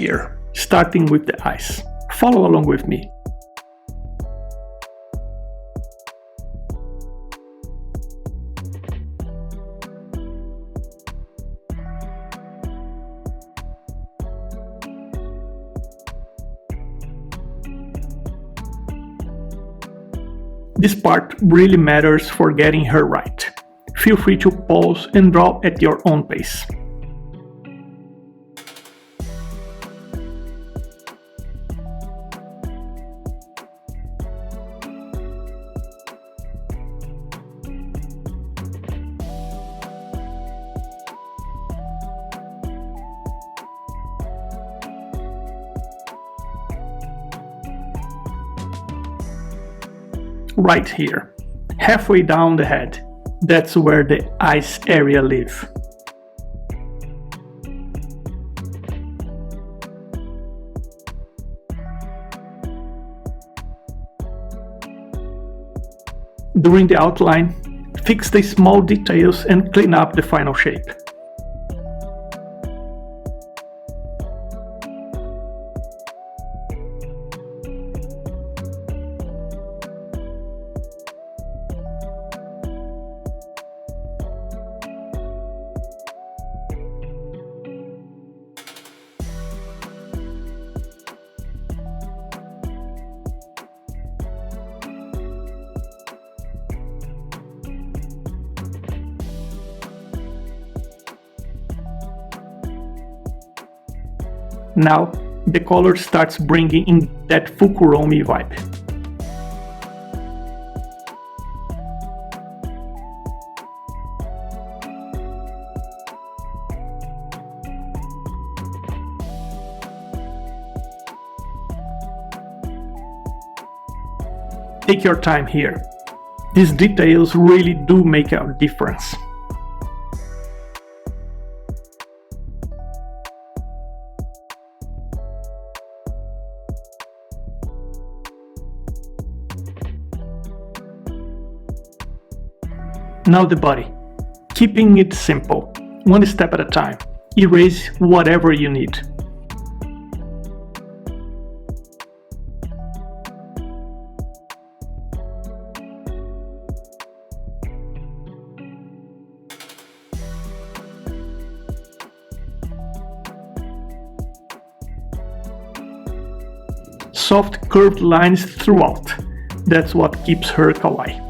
here, starting with the eyes. Follow along with me. This part really matters for getting her right. Feel free to pause and draw at your own pace. Right here, halfway down the head, that's where the eyes area live. During the outline, fix the small details and clean up the final shape. Now, the color starts bringing in that full Kuromi vibe. Take your time here. These details really do make a difference. Now the body. Keeping it simple, one step at a time. Erase whatever you need. Soft curved lines throughout. That's what keeps her kawaii.